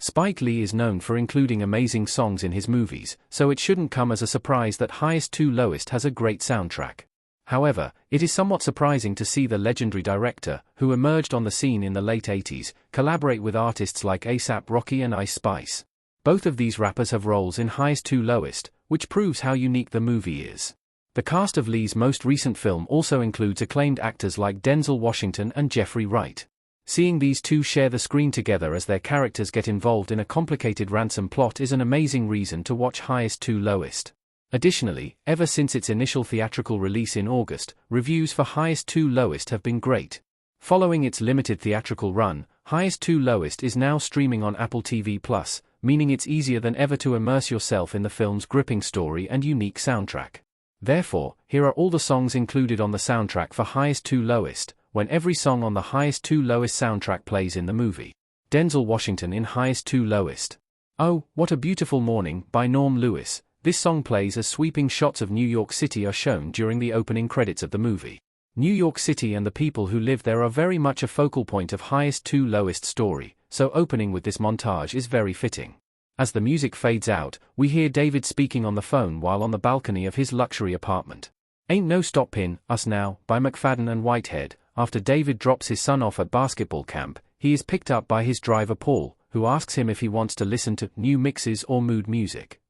Spike Lee is known for including amazing songs in his movies, so it shouldn't come as a surprise that Highest to Lowest has a great soundtrack. However, it is somewhat surprising to see the legendary director, who emerged on the scene in the late 80s, collaborate with artists like A$AP Rocky and Ice Spice. Both of these rappers have roles in Highest to Lowest, which proves how unique the movie is. The cast of Lee's most recent film also includes acclaimed actors like Denzel Washington and Jeffrey Wright. Seeing these two share the screen together as their characters get involved in a complicated ransom plot is an amazing reason to watch Highest to Lowest. Additionally, ever since its initial theatrical release in August, reviews for Highest to Lowest have been great. Following its limited theatrical run, Highest to Lowest is now streaming on Apple TV+, meaning it's easier than ever to immerse yourself in the film's gripping story and unique soundtrack. Therefore, here are all the songs included on the soundtrack for Highest to Lowest, when every song on the Highest to Lowest soundtrack plays in the movie. Denzel Washington in Highest to Lowest. Oh, What a Beautiful Morning by Norm Lewis. This song plays as sweeping shots of New York City are shown during the opening credits of the movie. New York City and the people who live there are very much a focal point of Highest to Lowest story, so opening with this montage is very fitting. As the music fades out, we hear David speaking on the phone while on the balcony of his luxury apartment. Ain't No Stoppin' Us Now by McFadden and Whitehead. After David drops his son off at basketball camp, he is picked up by his driver Paul, who asks him if he wants to listen to new mixes or mood music.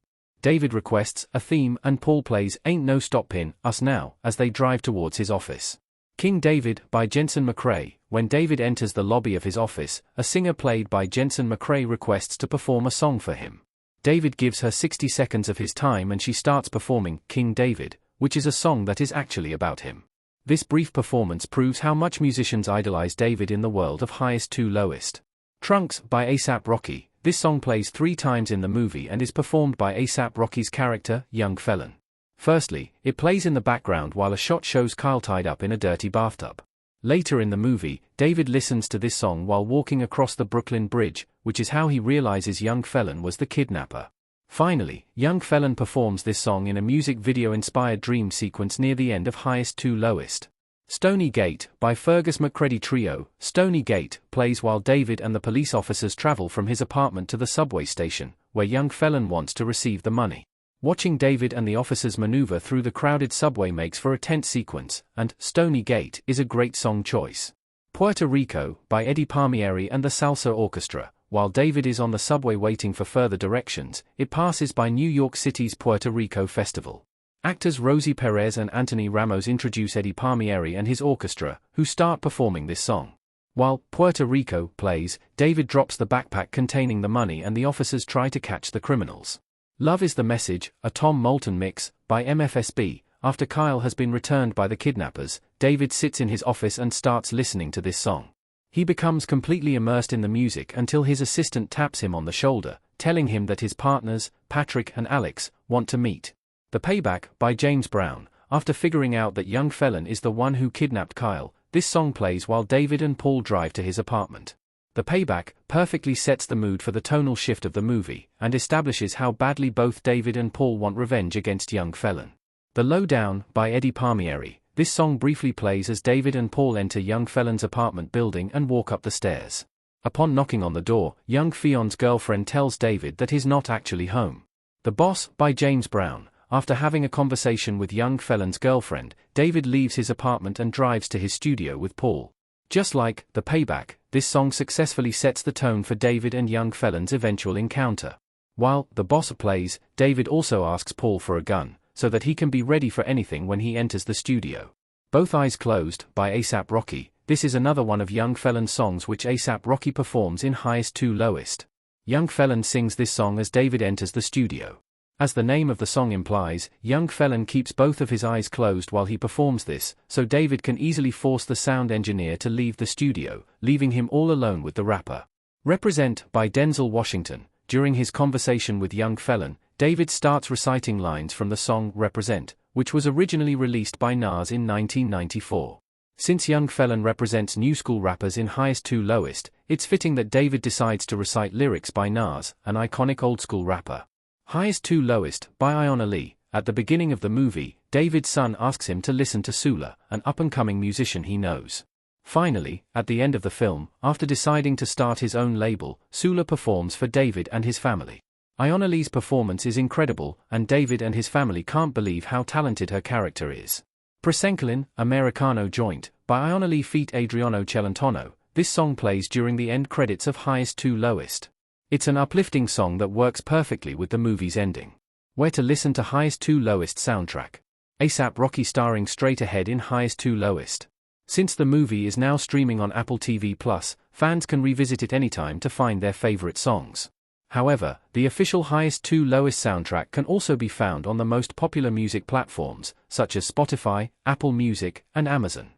David requests a theme and Paul plays Ain't No Stoppin' Us Now as they drive towards his office. King David by Jensen McRae. When David enters the lobby of his office, a singer played by Jensen McRae requests to perform a song for him. David gives her 60 seconds of his time and she starts performing King David, which is a song that is actually about him. This brief performance proves how much musicians idolize David in the world of Highest to Lowest. Trunks by A$AP Rocky. This song plays 3 times in the movie and is performed by A$AP Rocky's character, Young Felon. Firstly, it plays in the background while a shot shows Kyle tied up in a dirty bathtub. Later in the movie, David listens to this song while walking across the Brooklyn Bridge, which is how he realizes Young Felon was the kidnapper. Finally, Young Felon performs this song in a music video-inspired dream sequence near the end of Highest to Lowest. Stony Gate by Fergus McCready Trio. Stony Gate plays while David and the police officers travel from his apartment to the subway station, where Young Felon wants to receive the money. Watching David and the officers maneuver through the crowded subway makes for a tense sequence, and Stony Gate is a great song choice. Puerto Rico by Eddie Palmieri and the Salsa Orchestra. While David is on the subway waiting for further directions, it passes by New York City's Puerto Rico Festival. Actors Rosie Perez and Anthony Ramos introduce Eddie Palmieri and his orchestra, who start performing this song. While Puerto Rico plays, David drops the backpack containing the money and the officers try to catch the criminals. Love is the Message, a Tom Moulton mix, by MFSB. After Kyle has been returned by the kidnappers, David sits in his office and starts listening to this song. He becomes completely immersed in the music until his assistant taps him on the shoulder, telling him that his partners, Patrick and Alex, want to meet. The Payback by James Brown. After figuring out that Young Felon is the one who kidnapped Kyle, this song plays while David and Paul drive to his apartment. The Payback perfectly sets the mood for the tonal shift of the movie, and establishes how badly both David and Paul want revenge against Young Felon. The Lowdown by Eddie Palmieri. This song briefly plays as David and Paul enter Young Felon's apartment building and walk up the stairs. Upon knocking on the door, Young Felon's girlfriend tells David that he's not actually home. The Boss by James Brown. After having a conversation with Young Felon's girlfriend, David leaves his apartment and drives to his studio with Paul. Just like The Payback, this song successfully sets the tone for David and Young Felon's eventual encounter. While The Boss plays, David also asks Paul for a gun, so that he can be ready for anything when he enters the studio. Both Eyes Closed by A$AP Rocky. This is another one of Young Felon's songs which A$AP Rocky performs in Highest to Lowest. Young Felon sings this song as David enters the studio. As the name of the song implies, Young Felon keeps both of his eyes closed while he performs this, so David can easily force the sound engineer to leave the studio, leaving him all alone with the rapper. Represent by Denzel Washington. During his conversation with Young Felon, David starts reciting lines from the song Represent, which was originally released by Nas in 1994. Since Young Felon represents new school rappers in Highest to Lowest, it's fitting that David decides to recite lyrics by Nas, an iconic old school rapper. Highest to Lowest by Iona Lee. At the beginning of the movie, David's son asks him to listen to Sula, an up-and-coming musician he knows. Finally, at the end of the film, after deciding to start his own label, Sula performs for David and his family. Ionalee's performance is incredible, and David and his family can't believe how talented her character is. Presencolin, Americano Joint, by Ionalee feat. Adriano Celentano. This song plays during the end credits of Highest to Lowest. It's an uplifting song that works perfectly with the movie's ending. Where to listen to Highest to Lowest soundtrack? A$AP Rocky starring straight ahead in Highest to Lowest. Since the movie is now streaming on Apple TV+, fans can revisit it anytime to find their favorite songs. However, the official Highest to Lowest soundtrack can also be found on the most popular music platforms, such as Spotify, Apple Music, and Amazon.